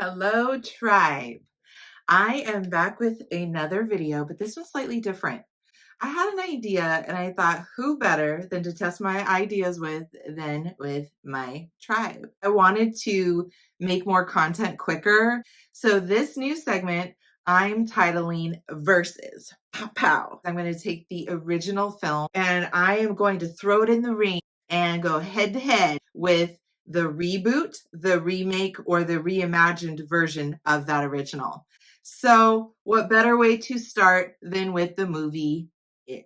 Hello, tribe. I am back with another video, but this one's slightly different. I had an idea and I thought, who better than to test my ideas with than with my tribe? I wanted to make more content quicker. So, this new segment I'm titling Versus. Pow pow. I'm going to take the original film and I am going to throw it in the ring and go head to head with the reboot, the remake, or the reimagined version of that original. So, what better way to start than with the movie It?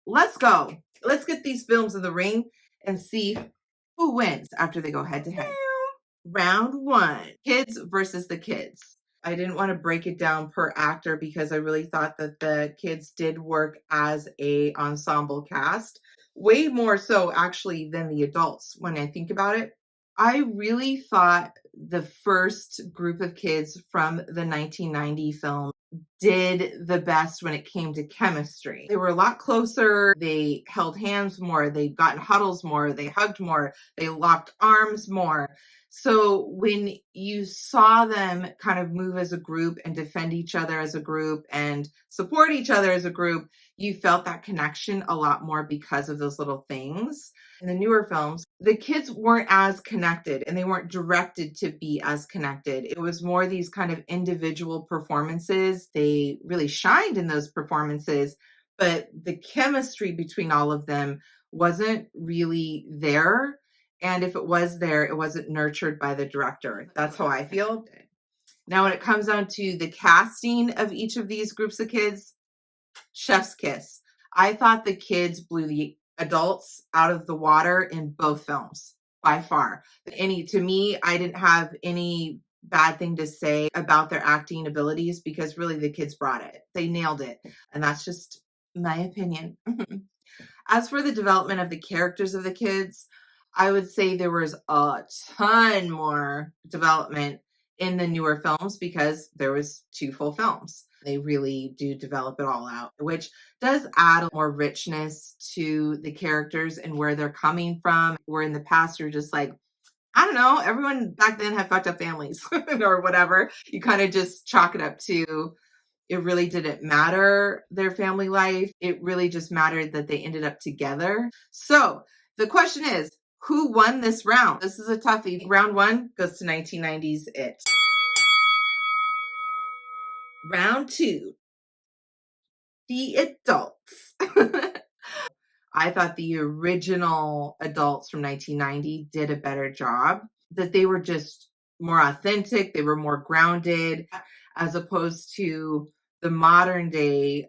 Let's go. Let's get these films in the ring and see who wins after they go head to head. Round one, kids versus the kids. I didn't want to break it down per actor because I really thought that the kids did work as a ensemble cast, way more so actually than the adults when I think about it. I really thought the first group of kids from the 1990 film did the best when it came to chemistry. They were a lot closer. They held hands more. They got in huddles more. They hugged more. They locked arms more. So when you saw them kind of move as a group and defend each other as a group and support each other as a group, you felt that connection a lot more because of those little things. In the newer films, the kids weren't as connected and they weren't directed to be as connected. It was more these kind of individual performances. They really shined in those performances, but the chemistry between all of them wasn't really there. And if it was there, it wasn't nurtured by the director. That's how I feel. Now, when it comes down to the casting of each of these groups of kids, chef's kiss. I thought the kids blew the adults out of the water in both films by far. To me, I didn't have any bad thing to say about their acting abilities because really the kids brought it. They nailed it. And that's just my opinion. As for the development of the characters of the kids, I would say there was a ton more development in the newer films because there was 2 full films. They really do develop it all out, which does add a more richness to the characters and where they're coming from. Where in the past, you're just like, I don't know, everyone back then had fucked up families or whatever. You kind of just chalk it up to it really didn't matter their family life. It really just mattered that they ended up together. So the question is, who won this round? This is a toughie. Round one goes to 1990's It. Round two, the adults. I thought the original adults from 1990 did a better job, that they were just more authentic, they were more grounded, as opposed to the modern day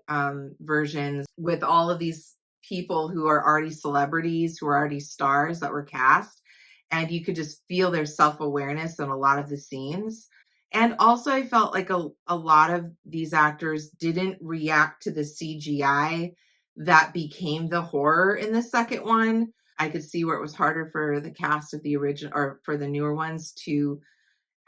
versions with all of these people who are already celebrities, who are already stars that were cast. And you could just feel their self-awareness in a lot of the scenes. And also, I felt like a lot of these actors didn't react to the CGI that became the horror in the second one. I could see where it was harder for the cast of the original or for the newer ones to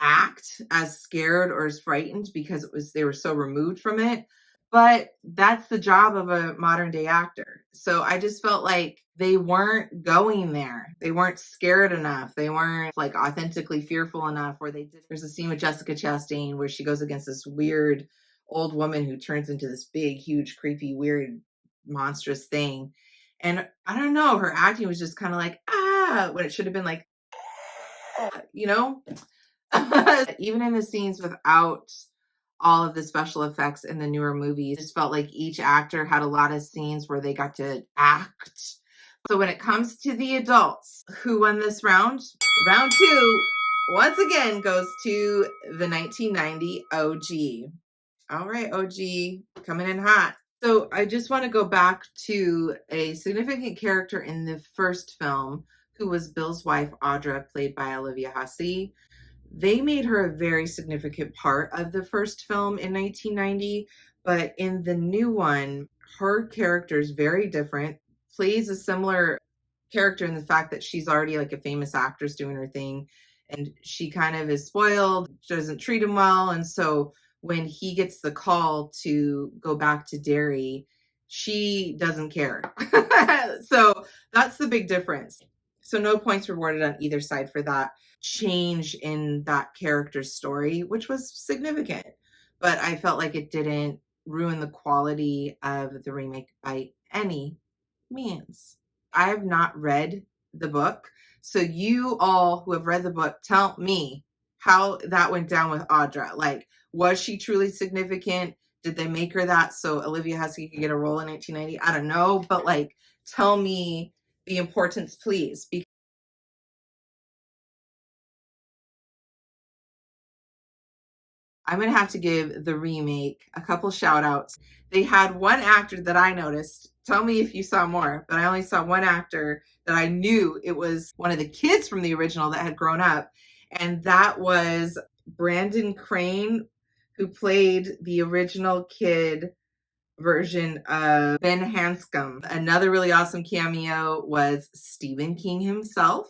act as scared or as frightened because they were so removed from it. But that's the job of a modern day actor. So I just felt like they weren't going there. They weren't scared enough. They weren't like authentically fearful enough where they did. There's a scene with Jessica Chastain where she goes against this weird old woman who turns into this big, huge, creepy, weird, monstrous thing. And I don't know, her acting was just kind of like, when it should have been like, you know? Even in the scenes without all of the special effects in the newer movies, it just felt like each actor had a lot of scenes where they got to act. So when it comes to the adults, who won this round? Round two, once again, goes to the 1990 OG. All right, OG, coming in hot. So I just want to go back to a significant character in the first film, who was Bill's wife, Audra, played by Olivia Hussey. They made her a very significant part of the first film in 1990, but in the new one, her character is very different, plays a similar character in the fact that she's already like a famous actress doing her thing, and she kind of is spoiled, doesn't treat him well, and so when he gets the call to go back to Derry, she doesn't care. So that's the big difference. So no points rewarded on either side for that change in that character's story, which was significant. But I felt like it didn't ruin the quality of the remake by any means. I have not read the book. So you all who have read the book, tell me how that went down with Audra. Like, was she truly significant? Did they make her that so Olivia Hussey could get a role in 1990? I don't know, but like, tell me the importance, please. I'm going to have to give the remake a couple shout outs. They had one actor that I noticed. Tell me if you saw more, but I only saw one actor that I knew it was one of the kids from the original that had grown up. And that was Brandon Crane, who played the original kid version of Ben Hanscom. Another really awesome cameo was Stephen King himself.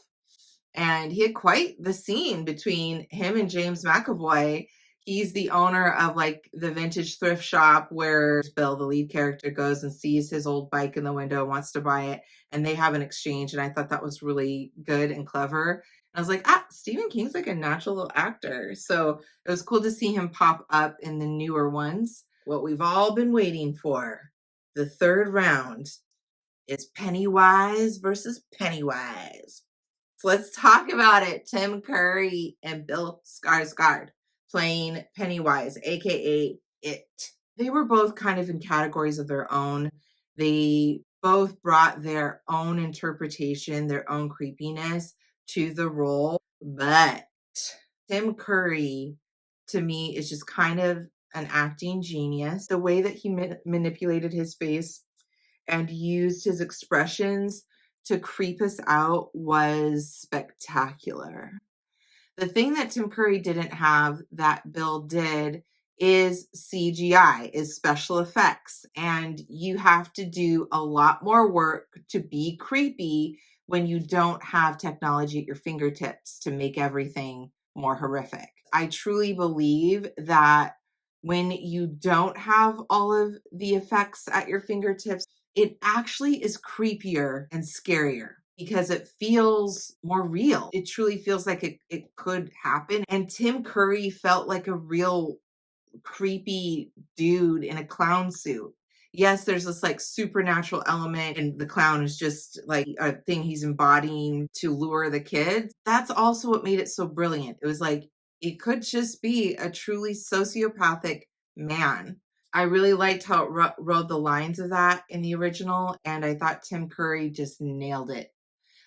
And he had quite the scene between him and James McAvoy. He's the owner of like the vintage thrift shop where Bill, the lead character, goes and sees his old bike in the window, wants to buy it, and they have an exchange. And I thought that was really good and clever. And I was like, Stephen King's like a natural little actor. So it was cool to see him pop up in the newer ones. What we've all been waiting for, the third round, is Pennywise versus Pennywise. So let's talk about it. Tim Curry and Bill Skarsgård playing Pennywise, aka It. They were both kind of in categories of their own. They both brought their own interpretation, their own creepiness to the role. But Tim Curry, to me, is just kind of an acting genius. The way that he manipulated his face and used his expressions to creep us out was spectacular. The thing that Tim Curry didn't have that Bill did is CGI, is special effects. And you have to do a lot more work to be creepy when you don't have technology at your fingertips to make everything more horrific. I truly believe that when you don't have all of the effects at your fingertips, it actually is creepier and scarier because it feels more real. It truly feels like it could happen. And Tim Curry felt like a real creepy dude in a clown suit. Yes, there's this like supernatural element, and the clown is just like a thing he's embodying to lure the kids. That's also what made it so brilliant. It was like, it could just be a truly sociopathic man. I really liked how it rode the lines of that in the original, and I thought Tim Curry just nailed it.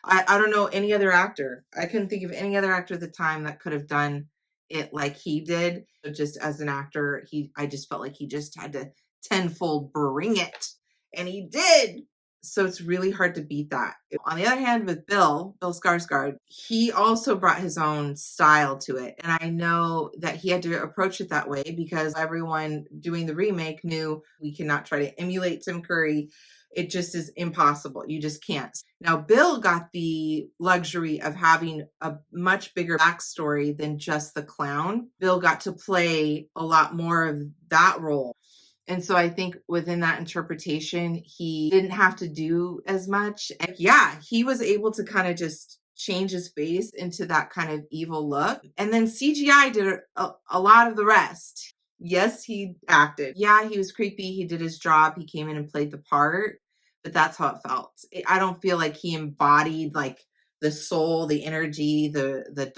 I don't know any other actor. I couldn't think of any other actor at the time that could have done it like he did. So just as an actor, I just felt like he just had to tenfold bring it, and he did. So it's really hard to beat that. On the other hand, with Bill Skarsgård, he also brought his own style to it. And I know that he had to approach it that way because everyone doing the remake knew we cannot try to emulate Tim Curry. It just is impossible. You just can't. Now, Bill got the luxury of having a much bigger backstory than just the clown. Bill got to play a lot more of that role. And so I think within that interpretation, he didn't have to do as much. And yeah, he was able to kind of just change his face into that kind of evil look. And then CGI did a lot of the rest. Yes, he acted. Yeah, he was creepy. He did his job. He came in and played the part, but that's how it felt. I don't feel like he embodied like the soul, the energy, the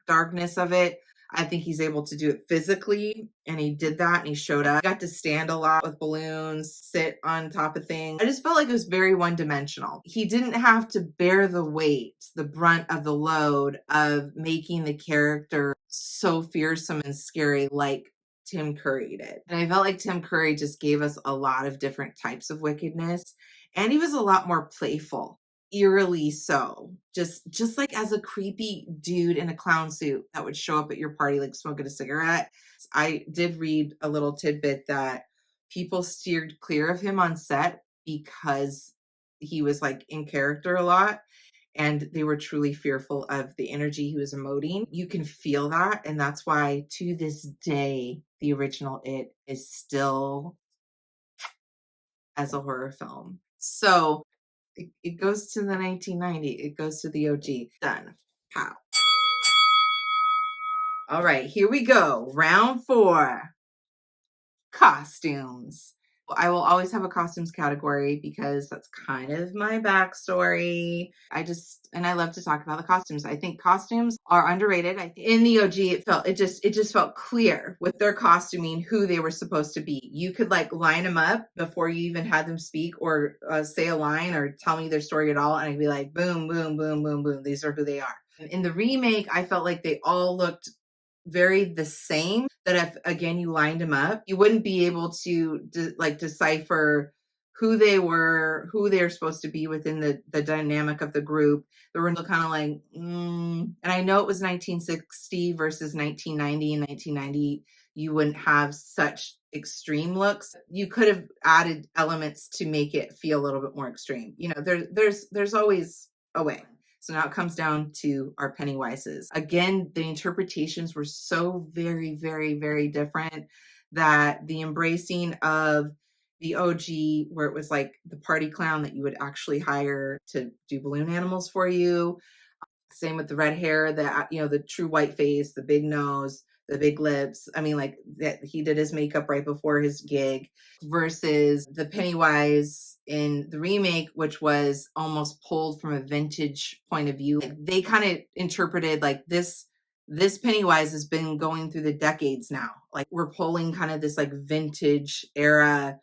darkness of it. I think he's able to do it physically, and he did that, and he showed up. He got to stand a lot with balloons, sit on top of things. I just felt like it was very one-dimensional. He didn't have to bear the weight, the brunt of the load of making the character so fearsome and scary like Tim Curry did. And I felt like Tim Curry just gave us a lot of different types of wickedness, and he was a lot more playful. Eerily so, just like as a creepy dude in a clown suit that would show up at your party like smoking a cigarette. I did read a little tidbit that people steered clear of him on set because he was like in character a lot, and they were truly fearful of the energy he was emoting. You can feel that, and that's why to this day the original It is still as a horror film. So It goes to the 1990. It goes to the OG. Done. How? All right, here we go. Round 4. Costumes. I will always have a costumes category because that's kind of my backstory. I love to talk about the costumes. I think costumes are underrated. In the OG, it just felt clear with their costuming who they were supposed to be. You could like line them up before you even had them speak or say a line or tell me their story at all, and I'd be like, boom, boom, boom, boom, boom. These are who they are. In the remake, I felt like they all looked very the same, that if again you lined them up, you wouldn't be able to decipher who they were, who they're supposed to be within the dynamic of the group. They were kind of like, and I know it was 1960 versus 1990. In 1990, you wouldn't have such extreme looks. You could have added elements to make it feel a little bit more extreme. You know, there's always a way. So now it comes down to our Pennywises. Again, the interpretations were so very, very, very different that the embracing of the OG, where it was like the party clown that you would actually hire to do balloon animals for you. Same with the red hair, the true white face, the big nose, the big lips. I mean, like that he did his makeup right before his gig versus the Pennywise in the remake, which was almost pulled from a vintage point of view. Like they kind of interpreted like this Pennywise has been going through the decades now. Like we're pulling kind of this like vintage era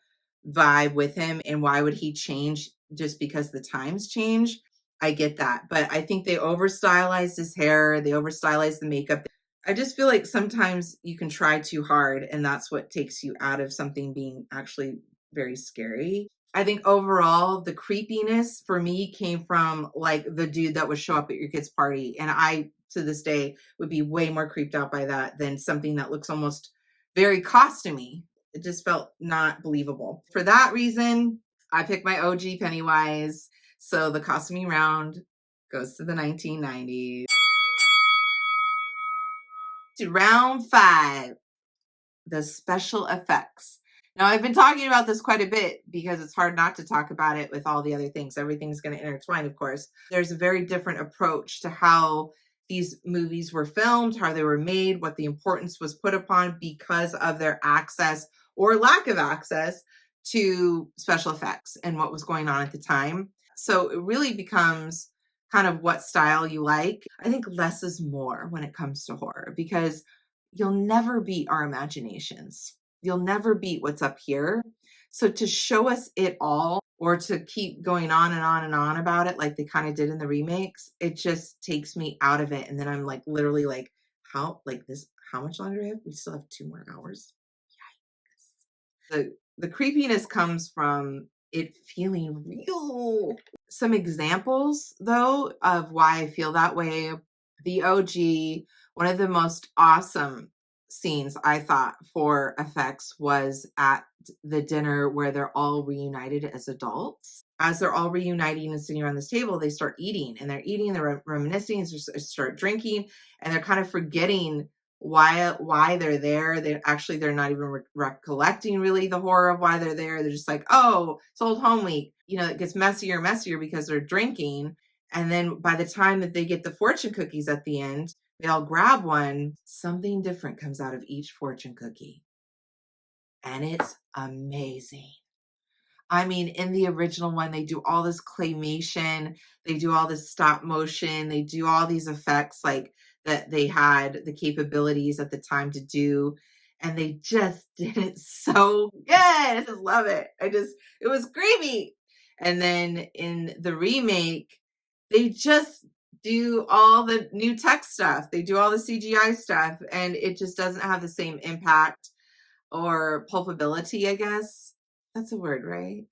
vibe with him. And why would he change just because the times change? I get that. But I think they over stylized his hair, they over stylized the makeup. I just feel like sometimes you can try too hard, and that's what takes you out of something being actually very scary. I think overall, the creepiness for me came from like the dude that would show up at your kid's party. And I, to this day, would be way more creeped out by that than something that looks almost very costumey. It just felt not believable. For that reason, I picked my OG Pennywise. So the costuming round goes to the 1990s. To round 5, the special effects. Now, I've been talking about this quite a bit because it's hard not to talk about it with all the other things. Everything's going to intertwine, of course. There's a very different approach to how these movies were filmed, how they were made, what the importance was put upon because of their access or lack of access to special effects and what was going on at the time. So it really becomes kind of what style you like. I think less is more when it comes to horror because you'll never beat our imaginations. You'll never beat what's up here. So to show us it all or to keep going on and on and on about it like they kind of did in the remakes, it just takes me out of it. And then I'm like literally like, how much longer do we have? We still have 2 more hours. Yikes. The creepiness comes from it feeling real. Some examples though of why I feel that way. The OG, one of the most awesome scenes I thought for effects was at the dinner where they're all reunited as adults. As they're all reuniting and sitting around this table, they start eating and they're reminiscing, and start drinking, and they're kind of forgetting why they're there. They're not even recollecting really the horror of why they're there. They're just like, oh, it's old home week. You know, it gets messier and messier because they're drinking. And then by the time that they get the fortune cookies at the end, they all grab one. Something different comes out of each fortune cookie. And it's amazing. I mean, in the original one, they do all this claymation, they do all this stop motion, they do all these effects like that they had the capabilities at the time to do. And they just did it so good. I just love it. It was creepy. And then in the remake, they just do all the new tech stuff. They do all the CGI stuff, and it just doesn't have the same impact or pulpability, I guess. That's a word, right?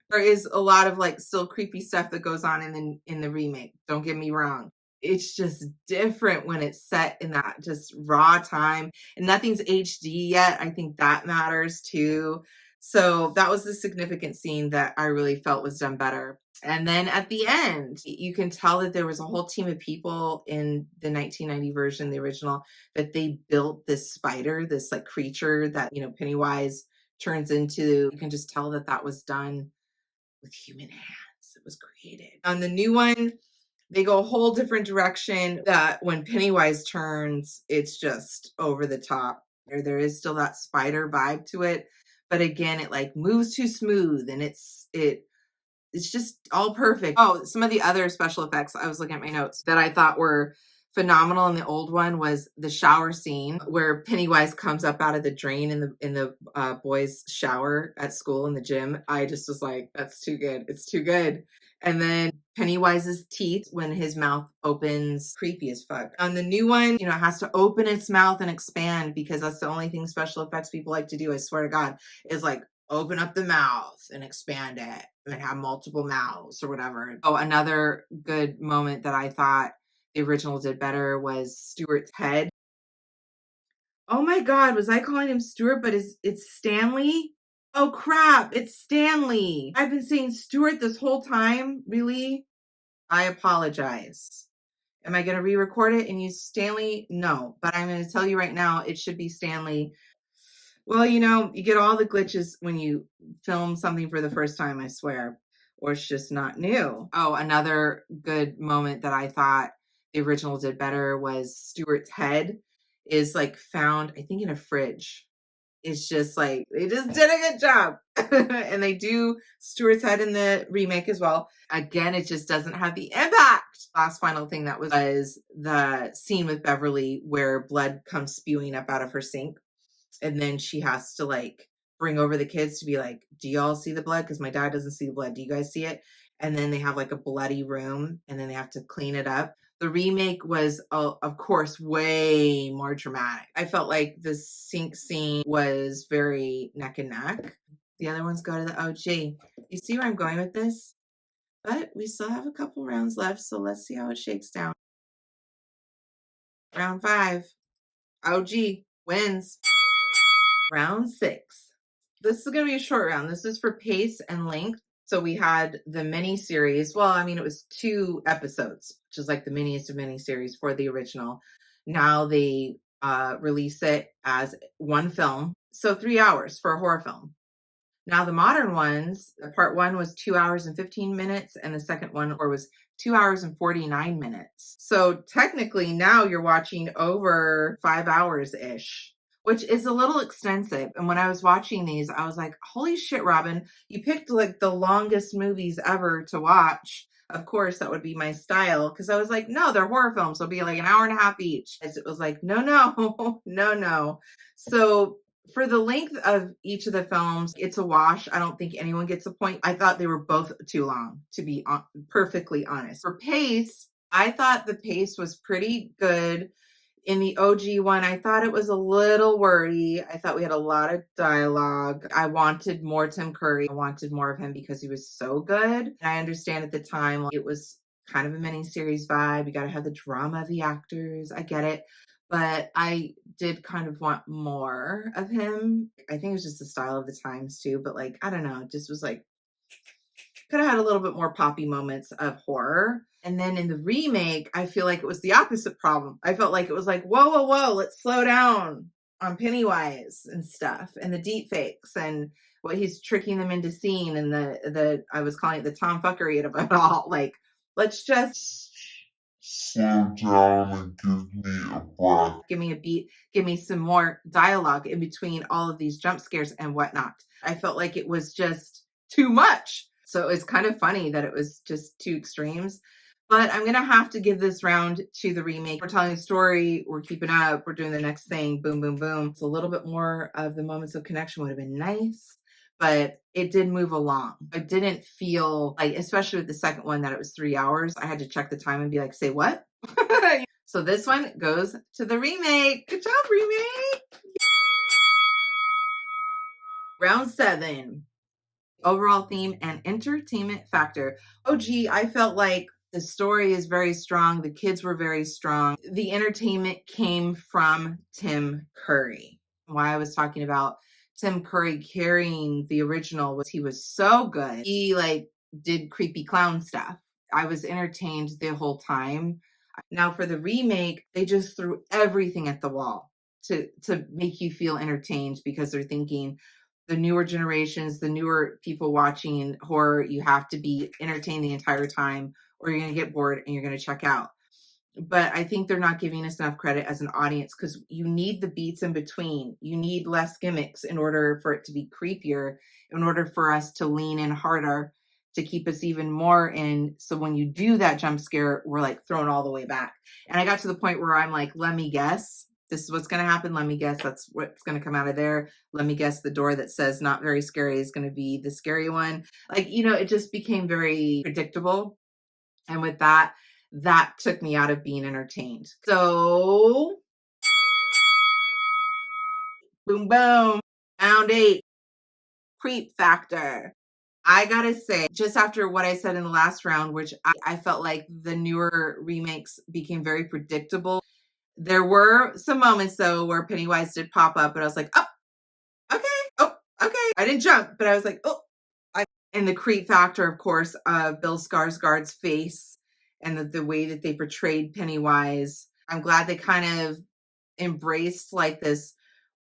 There is a lot of like still creepy stuff that goes on in the remake. Don't get me wrong. It's just different when it's set in that just raw time, and nothing's HD yet. I think that matters too. So that was the significant scene that I really felt was done better. And then at the end, you can tell that there was a whole team of people in the 1990 version, the original, that they built this spider, this like creature that, Pennywise turns into. You can just tell that was done with human hands. it was created. On the new one, they go a whole different direction. That when Pennywise turns, it's just over the top. There is still that spider vibe to it, but again, it like moves too smooth, and it's just all perfect. Oh, some of the other special effects, I was looking at my notes, that I thought were phenomenal in the old one was the shower scene where Pennywise comes up out of the drain in the boys' shower at school in the gym. I just was like, that's too good. It's too good. And then Pennywise's teeth when his mouth opens, creepy as fuck. On the new one, it has to open its mouth and expand because that's the only thing special effects people like to do, I swear to God, is like open up the mouth and expand it and have multiple mouths or whatever. Oh, another good moment that I thought the original did better was Stuart's head. Oh my God, was I calling him Stuart, but it's Stanley? Oh crap, it's Stanley. I've been saying Stuart this whole time. Really? I apologize. Am I going to re-record it and use Stanley? No, but I'm going to tell you right now, it should be Stanley. Well, you get all the glitches when you film something for the first time, I swear, or it's just not new. Oh, another good moment that I thought the original did better was Stuart's head is like found, I think, in a fridge. It's just like, they just did a good job. And they do Stuart's head in the remake as well. Again, it just doesn't have the impact. Last final thing that was the scene with Beverly where blood comes spewing up out of her sink. And then she has to like bring over the kids to be like, do y'all see the blood? Because my dad doesn't see the blood. Do you guys see it? And then they have like a bloody room and then they have to clean it up. The remake was, of course, way more dramatic. I felt like the sink scene was very neck and neck. The other ones go to the OG. You see where I'm going with this? But we still have a couple rounds left, so let's see how it shakes down. Round 5, OG wins. Round 6. This is going to be a short round. This is for pace and length. So we had the mini series. Well, I mean, it was 2 episodes, which is like the miniest of mini series for the original. Now they release it as 1 film. So 3 hours for a horror film. Now the modern ones, part 1 was 2 hours and 15 minutes, and the second one was 2 hours and 49 minutes. So technically now you're watching over 5 hours-ish, which is a little extensive. And when I was watching these, I was like, holy shit, Robin, you picked like the longest movies ever to watch. Of course, that would be my style. Because I was like, no, they're horror films. They'll be like an hour and a half each. As it was like, no, no. So for the length of each of the films, it's a wash. I don't think anyone gets a point. I thought they were both too long, to be perfectly honest. For pace, I thought the pace was pretty good. In the OG one, I thought it was a little wordy. I thought we had a lot of dialogue. I wanted more Tim Curry. I wanted more of him because he was so good. And I understand at the time it was kind of a miniseries vibe. You got to have the drama of the actors. I get it. But I did kind of want more of him. I think it was just the style of the times too. But like, I don't know, it just was like, could have had a little bit more poppy moments of horror. And then in the remake, I feel like it was the opposite problem. I felt like it was like, whoa, let's slow down on Pennywise and stuff, and the deep fakes and what he's tricking them into seeing, and the I was calling it the tomfuckery of it all. Like, let's just slow down and give me a breath. Give me a beat. Give me some more dialogue in between all of these jump scares and whatnot. I felt like it was just too much. So it was kind of funny that it was just 2 extremes. But I'm going to have to give this round to the remake. We're telling a story. We're keeping up. We're doing the next thing. Boom, boom, boom. It's a little bit more of the moments of connection would have been nice. But it did move along. I didn't feel like, especially with the second one, that it was 3 hours. I had to check the time and be like, say what? So this one goes to the remake. Good job, remake. Round 7. Overall theme and entertainment factor. Oh, gee, I felt like the story is very strong. The kids were very strong. The entertainment came from Tim Curry. Why I was talking about Tim Curry carrying the original was he was so good. He like did creepy clown stuff. I was entertained the whole time. Now for the remake, they just threw everything at the wall to make you feel entertained because they're thinking, the newer generations, the newer people watching horror, you have to be entertained the entire time or you're going to get bored and you're going to check out. But I think they're not giving us enough credit as an audience because you need the beats in between. You need less gimmicks in order for it to be creepier, in order for us to lean in harder, to keep us even more in. So when you do that jump scare, we're like thrown all the way back. And I got to the point where I'm like, let me guess. This is what's going to happen. Let me guess. That's what's going to come out of there. Let me guess the door that says not very scary is going to be the scary one. Like, it just became very predictable. And with that, that took me out of being entertained. So, boom, boom, round 8, creep factor. I gotta say, just after what I said in the last round, which I felt like the newer remakes became very predictable. There were some moments though where Pennywise did pop up, and I was like, oh, okay, oh, okay. I didn't jump, but I was like, oh, and the creep factor, of course, of Bill Skarsgård's face and the way that they portrayed Pennywise. I'm glad they kind of embraced like this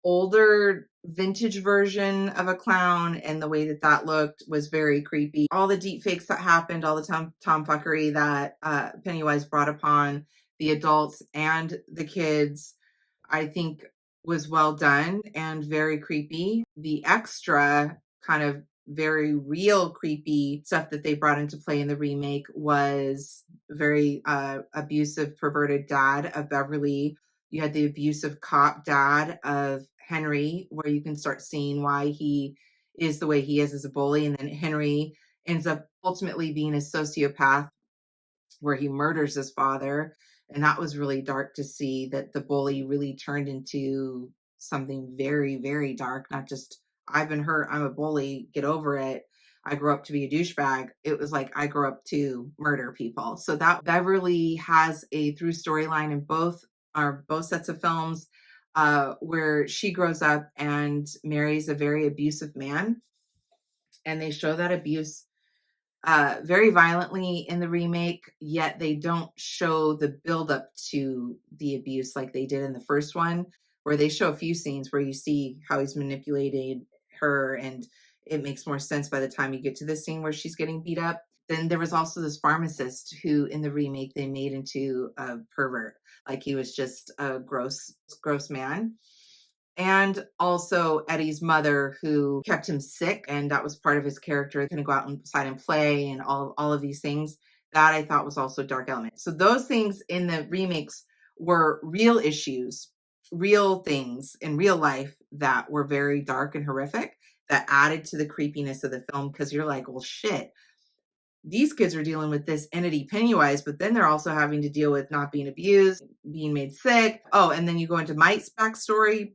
older vintage version of a clown, and the way that that looked was very creepy. All the deep fakes that happened, all the tomfuckery that Pennywise brought upon the adults and the kids, I think was well done and very creepy. The extra kind of very real creepy stuff that they brought into play in the remake was very abusive, perverted dad of Beverly. You had the abusive cop dad of Henry, where you can start seeing why he is the way he is as a bully. And then Henry ends up ultimately being a sociopath where he murders his father. And that was really dark to see that the bully really turned into something very, very dark. Not just, I've been hurt, I'm a bully, get over it. I grew up to be a douchebag. It was like, I grew up to murder people. So that Beverly has a through storyline in both sets of films, where she grows up and marries a very abusive man. And they show that abuse very violently in the remake, yet they don't show the buildup to the abuse like they did in the first one, where they show a few scenes where you see how he's manipulated her, and it makes more sense by the time you get to the scene where she's getting beat up. Then there was also this pharmacist who in the remake they made into a pervert, like he was just a gross man. And also Eddie's mother, who kept him sick, and that was part of his character, going to go out inside and play, and all of these things. That I thought was also a dark element. So those things in the remakes were real issues, real things in real life that were very dark and horrific, that added to the creepiness of the film, because you're like, well, shit, these kids are dealing with this entity Pennywise, but then they're also having to deal with not being abused, being made sick. Oh, and then you go into Mike's backstory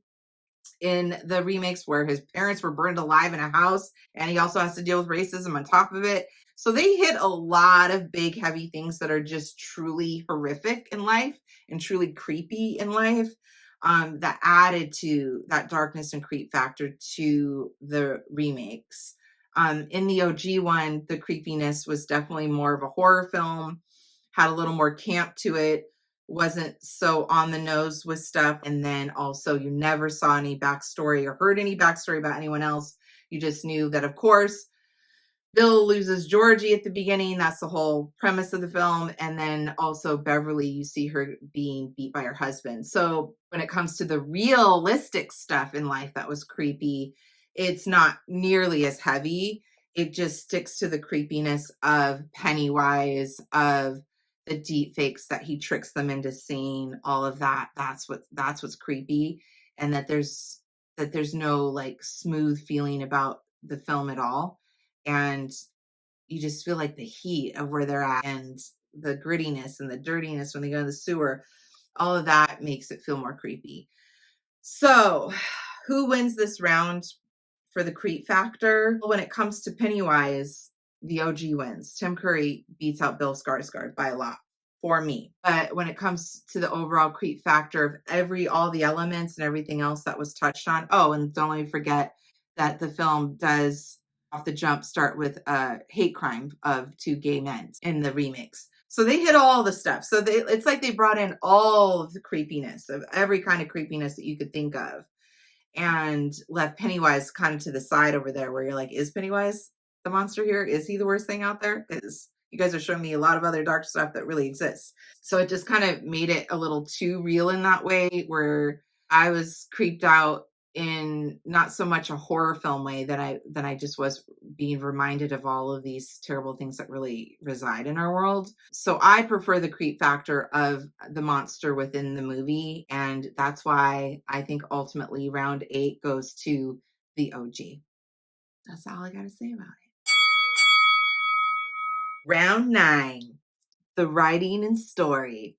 in the remakes where his parents were burned alive in a house, and he also has to deal with racism on top of it. So they hit a lot of big, heavy things that are just truly horrific in life and truly creepy in life, that added to that darkness and creep factor to the remakes. In the OG one, the creepiness was definitely more of a horror film, had a little more camp to it, wasn't so on the nose with stuff. And then also you never saw any backstory or heard any backstory about anyone else. You just knew that, of course, Bill loses Georgie at the beginning. That's the whole premise of the film. And then also Beverly, you see her being beat by her husband. So when it comes to the realistic stuff in life that was creepy, it's not nearly as heavy. It just sticks to the creepiness of Pennywise, of the deep fakes that he tricks them into seeing, all of that. That's what's creepy. And that there's no like smooth feeling about the film at all. And you just feel like the heat of where they're at, and the grittiness and the dirtiness when they go to the sewer, all of that makes it feel more creepy. So who wins this round for the creep factor? When it comes to Pennywise, the OG wins. Tim Curry beats out Bill Skarsgård by a lot for me. But when it comes to the overall creep factor of all the elements and everything else that was touched on. Oh, and don't let me forget that the film does off the jump start with a hate crime of 2 gay men in the remakes. So they hit all the stuff. So it's like they brought in all of the creepiness of every kind of creepiness that you could think of. and left Pennywise kind of to the side over there where you're like, is Pennywise the monster here? Is he the worst thing out there? Because you guys are showing me a lot of other dark stuff that really exists. So it just kind of made it a little too real in that way, where I was creeped out in not so much a horror film way that I just was being reminded of all of these terrible things that really reside in our world. So I prefer the creep factor of the monster within the movie, and that's why I think ultimately round 8 goes to the OG. That's all I got to say about it. Round 9, the writing and story.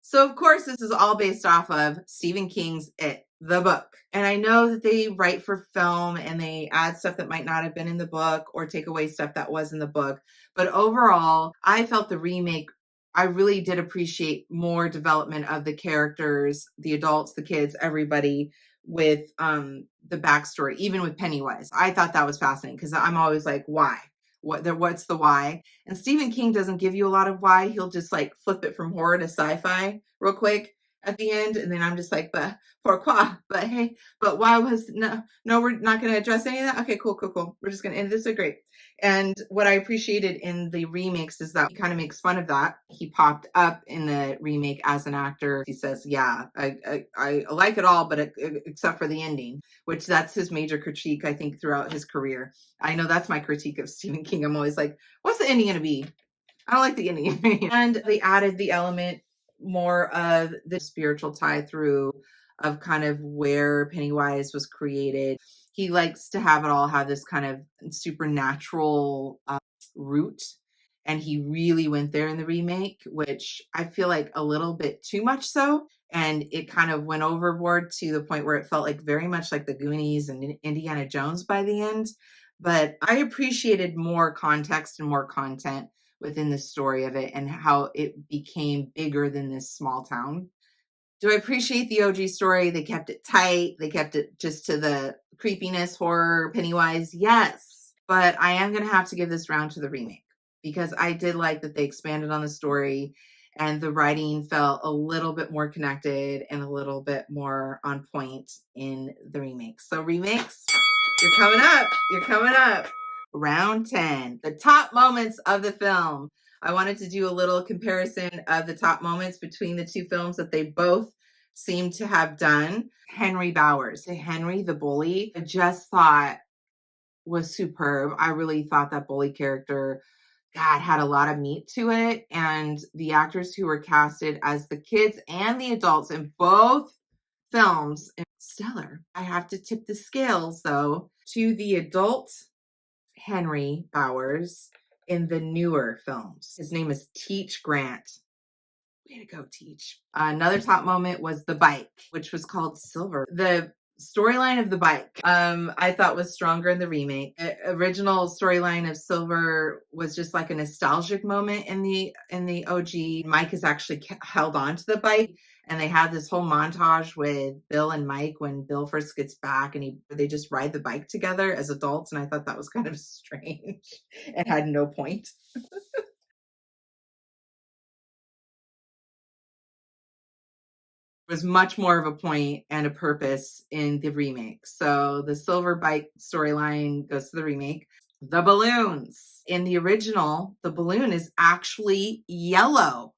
So, of course, this is all based off of Stephen King's It, the book. And I know that they write for film and they add stuff that might not have been in the book or take away stuff that was in the book. But overall, I felt the remake, I really did appreciate more development of the characters, the adults, the kids, everybody with the backstory, even with Pennywise. I thought that was fascinating because I'm always like, why? What's the why? And Stephen King doesn't give you a lot of why. He'll just like flip it from horror to sci-fi real quick at the end, and then I'm just like, but pourquoi? But hey, but why was no, we're not going to address any of that. Okay, cool. We're just going to end this. So great. And what I appreciated in the remakes is that he kind of makes fun of that. He popped up in the remake as an actor. He says, "Yeah, I like it all, but except for the ending," which that's his major critique, I think, throughout his career. I know that's my critique of Stephen King. I'm always like, what's the ending going to be? I don't like the ending. And they added the element more of the spiritual tie through of kind of where Pennywise was created. He likes to have it all have this kind of supernatural root. And he really went there in the remake, which I feel like a little bit too much so. And it kind of went overboard to the point where it felt like very much like the Goonies and Indiana Jones by the end. But I appreciated more context and more content within the story of it and how it became bigger than this small town. Do I appreciate the OG story? They kept it tight. They kept it just to the creepiness, horror, Pennywise. Yes. But I am going to have to give this round to the remake because I did like that they expanded on the story and the writing felt a little bit more connected and a little bit more on point in the remake. So remakes, you're coming up. You're coming up. Round 10, the top moments of the film. I wanted to do a little comparison of the top moments between the two films that they both seem to have done. Henry Bowers, Henry the bully, I just thought was superb. I really thought that bully character, God, had a lot of meat to it. And the actors who were casted as the kids and the adults in both films, stellar. I have to tip the scales, though, to the adult Henry Bowers in the newer films. His name is Teach Grant. Way to go, Teach. Another top moment was the bike, which was called Silver. The storyline of the bike, I thought was stronger in the remake. The original storyline of Silver was just like a nostalgic moment in the OG. Mike is actually held on to the bike, and they have this whole montage with Bill and Mike when Bill first gets back, and they just ride the bike together as adults, and I thought that was kind of strange and had no point. Was much more of a point and a purpose in the remake. So the silver bike storyline goes to the remake. The balloons. In the original, the balloon is actually yellow.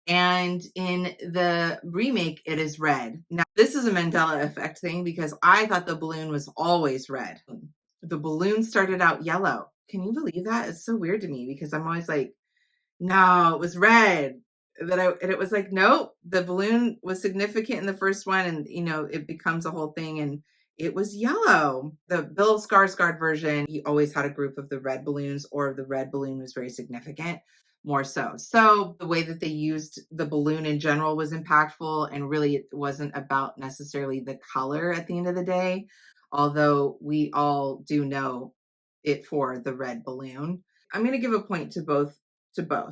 And in the remake, it is red. Now, this is a Mandela effect thing because I thought the balloon was always red. The balloon started out yellow. Can you believe that? It's so weird to me because I'm always like, no, it was red. And it was like, nope, the balloon was significant in the first one, and it becomes a whole thing, and it was yellow. The Bill Skarsgård version, he always had a group of the red balloons, or the red balloon was very significant, more so. So the way that they used the balloon in general was impactful, and really it wasn't about necessarily the color at the end of the day, although we all do know it for the red balloon. I'm going to give a point to both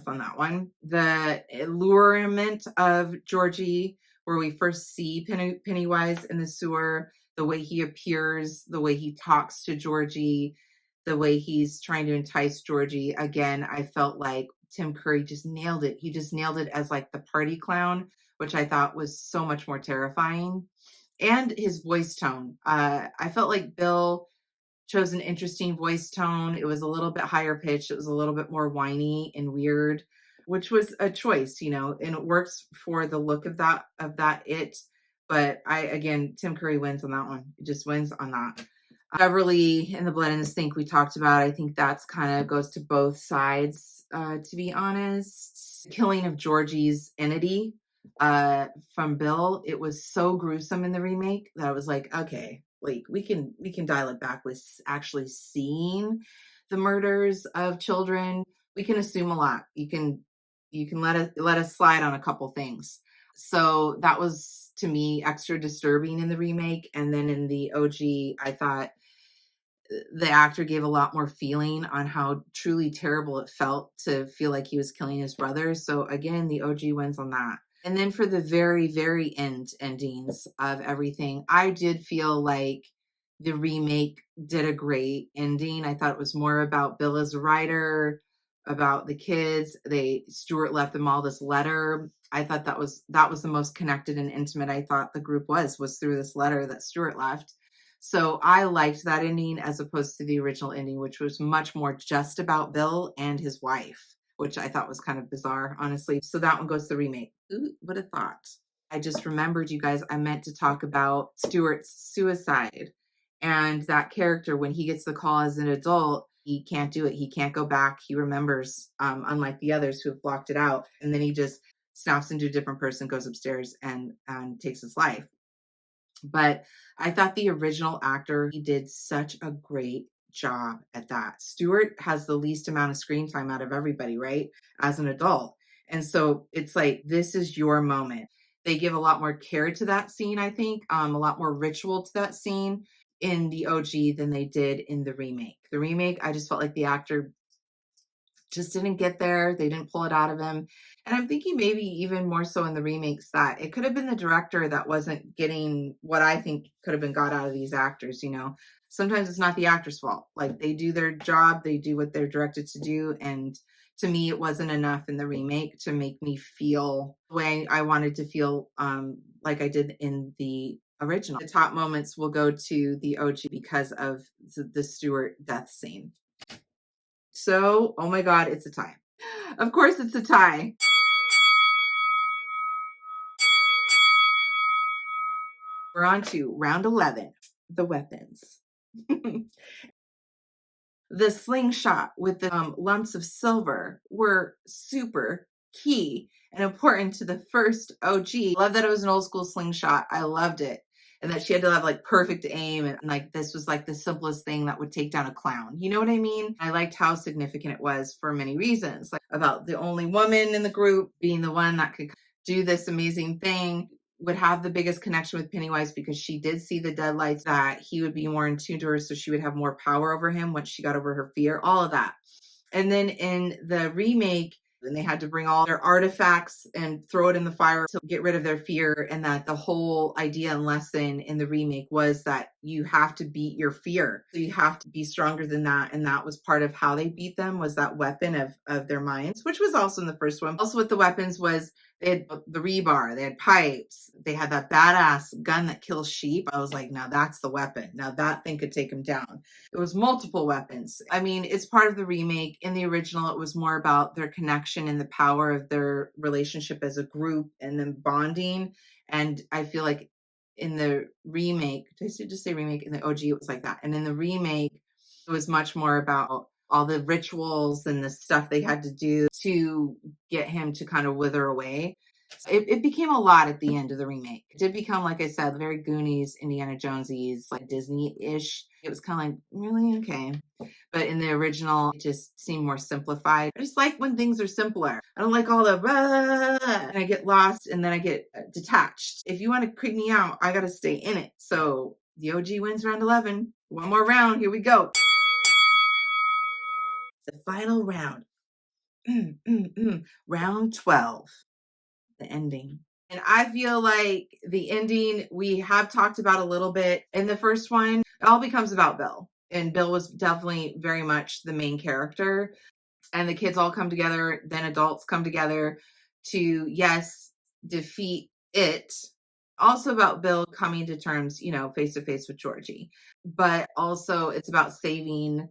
on that one. The allurement of Georgie, where we first see Pennywise in the sewer, the way he appears, the way he talks to Georgie, the way he's trying to entice Georgie. Again, I felt like Tim Curry just nailed it. He just nailed it as like the party clown, which I thought was so much more terrifying. and his voice tone. I felt like Bill chose an interesting voice tone. It was a little bit higher pitched. It was a little bit more whiny and weird, which was a choice, and it works for the look of that it. But again, Tim Curry wins on that one. It just wins on that. Beverly and the Blood in the Sink we talked about. I think that's kind of goes to both sides, to be honest. Killing of Georgie's entity from Bill, it was so gruesome in the remake that I was like, okay, like we can dial it back with actually seeing the murders of children. We can assume a lot. You can let us slide on a couple things. So that was to me extra disturbing in the remake. And then in the OG, I thought the actor gave a lot more feeling on how truly terrible it felt to feel like he was killing his brother. So again, the OG wins on that. And then for the very, very endings of everything, I did feel like the remake did a great ending. I thought it was more about Bill as a writer, about the kids. Stuart left them all this letter. I thought that was the most connected and intimate I thought the group was through this letter that Stuart left. So I liked that ending as opposed to the original ending, which was much more just about Bill and his wife, which I thought was kind of bizarre, honestly. So that one goes to the remake. Ooh, what a thought. I just remembered, you guys, I meant to talk about Stuart's suicide and that character. When he gets the call as an adult, he can't do it. He can't go back. He remembers, unlike the others who have blocked it out. And then he just snaps into a different person, goes upstairs and takes his life. But I thought the original actor, he did such a great job at that. Stuart has the least amount of screen time out of everybody, right? As an adult. And so it's like, this is your moment. They give a lot more care to that scene, I think, a lot more ritual to that scene in the OG than they did in the remake. The remake, I just felt like the actor just didn't get there. They didn't pull it out of him. And I'm thinking maybe even more so in the remakes that it could have been the director that wasn't getting what I think could have been got out of these actors. Sometimes it's not the actor's fault. Like, they do their job, they do what they're directed to do. And to me, it wasn't enough in the remake to make me feel the way I wanted to feel, like I did in the original. The top moments will go to the OG because of the Stuart death scene. So, oh my God, it's a tie. Of course, it's a tie. We're on to round 11, the weapons. The slingshot with the lumps of silver were super key and important to the first OG. Love that it was an old school slingshot. I loved it. And that she had to have like perfect aim. And like, this was like the simplest thing that would take down a clown. You know what I mean? I liked how significant it was for many reasons, like about the only woman in the group being the one that could do this amazing thing, would have the biggest connection with Pennywise because she did see the deadlights, that he would be more in tune to her. So she would have more power over him once she got over her fear, all of that. And then in the remake, and they had to bring all their artifacts and throw it in the fire to get rid of their fear. And that the whole idea and lesson in the remake was that you have to beat your fear. So you have to be stronger than that. And that was part of how they beat them, was that weapon of their minds, which was also in the first one. Also with the weapons was they had the rebar, they had pipes, they had that badass gun that kills sheep. I was like, now that's the weapon. Now that thing could take them down. It was multiple weapons. I mean, it's part of the remake. In the original, it was more about their connection and the power of their relationship as a group and then bonding. And I feel like in the remake, did I just say remake? In the OG, it was like that. And in the remake, it was much more about all the rituals and the stuff they had to do to get him to kind of wither away. It became a lot at the end of the remake. It did become, like I said, very Goonies, Indiana Jones-y, like Disney-ish. It was kind of like, really? Okay. But in the original, it just seemed more simplified. I just like when things are simpler. I don't like all the and I get lost and then I get detached. If you want to creep me out, I got to stay in it. So the OG wins round 11. One more round. Here we go. The final round. Round 12. The ending. And I feel like the ending we have talked about a little bit in the first one. It all becomes about Bill. And Bill was definitely very much the main character. And the kids all come together, then adults come together to, yes, defeat it, Also about Bill coming to terms, you know, face to face with Georgie, but also it's about saving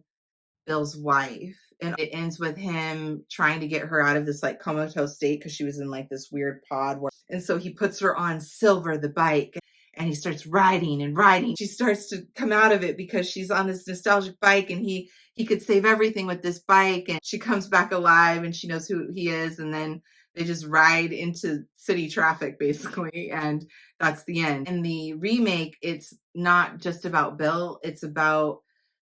Bill's wife. And it ends with him trying to get her out of this like comatose state because she was in like this weird pod. And so he puts her on Silver, the bike, and he starts riding and riding. She starts to come out of it because she's on this nostalgic bike and he could save everything with this bike. And she comes back alive and she knows who he is. And then they just ride into city traffic basically. And that's the end. In the remake, it's not just about Bill. It's about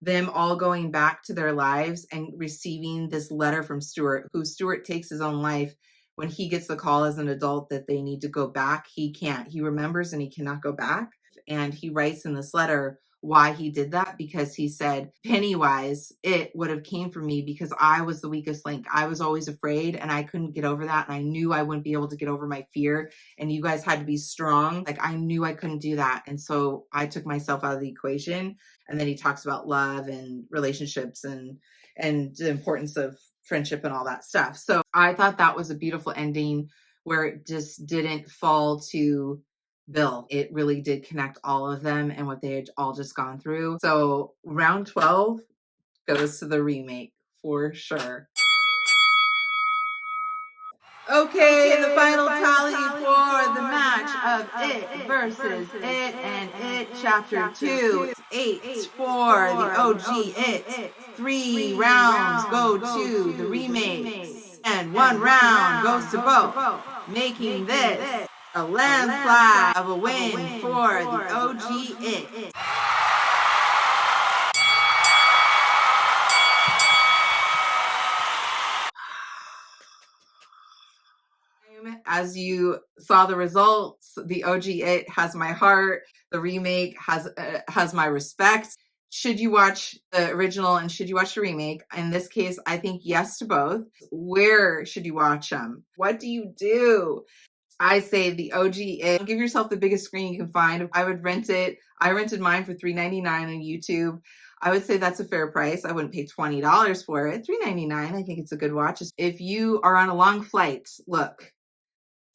them all going back to their lives and receiving this letter from Stuart, who Stuart takes his own life. When he gets the call as an adult that they need to go back, he can't. He remembers and he cannot go back. And he writes in this letter why he did that, because he said, Pennywise, it would have came for me because I was the weakest link. I was always afraid and I couldn't get over that. And I knew I wouldn't be able to get over my fear. And you guys had to be strong. Like I knew I couldn't do that. And so I took myself out of the equation. And then he talks about love and relationships and the importance of friendship and all that stuff. So I thought that was a beautiful ending where it just didn't fall to Bill. It really did connect all of them and what they had all just gone through. So round 12 goes to the remake for sure. Okay, the final tally for the match of It versus It and It Chapter 2. It's 8 for the OG It. 3 rounds go to the remakes. And 1 round goes to both, making this a landslide of a win for the OG It. As you saw the results, the OG It has my heart. The remake has my respect. Should you watch the original and should you watch the remake? In this case, I think yes to both. Where should you watch them? What do you do? I say the OG It. Give yourself the biggest screen you can find. I would rent it. I rented mine for $3.99 on YouTube. I would say that's a fair price. I wouldn't pay $20 for it. $3.99, I think it's a good watch. If you are on a long flight, look,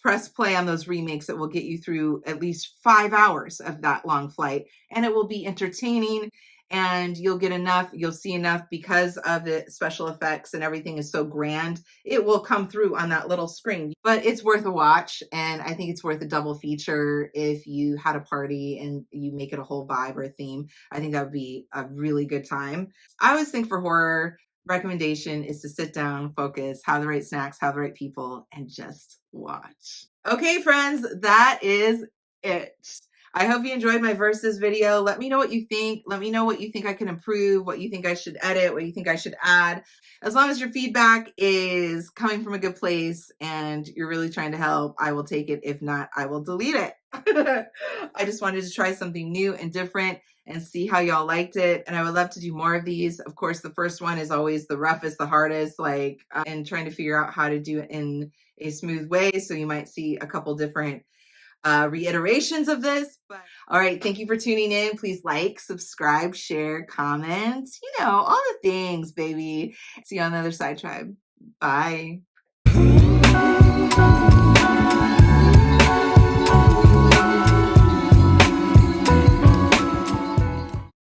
press play on those remakes. That will get you through at least 5 hours of that long flight, and it will be entertaining. And you'll get enough, you'll see enough because of the special effects and everything is so grand. It will come through on that little screen, but it's worth a watch. And I think it's worth a double feature if you had a party and you make it a whole vibe or a theme. I think that would be a really good time. I always think for horror, recommendation is to sit down, focus, have the right snacks, have the right people, and just watch. Okay, friends, that is it. I hope you enjoyed my versus video. Let me know what you think. Let me know what you think I can improve, what you think I should edit, what you think I should add. As long as your feedback is coming from a good place and you're really trying to help, I will take it. If not, I will delete it. I just wanted to try something new and different and see how y'all liked it. And I would love to do more of these. Of course, the first one is always the roughest, the hardest, and trying to figure out how to do it in a smooth way. So you might see a couple different reiterations of this. But all right, thank you for tuning in. Please like, subscribe, share, comment, all the things, baby. See you on the other side, tribe. Bye.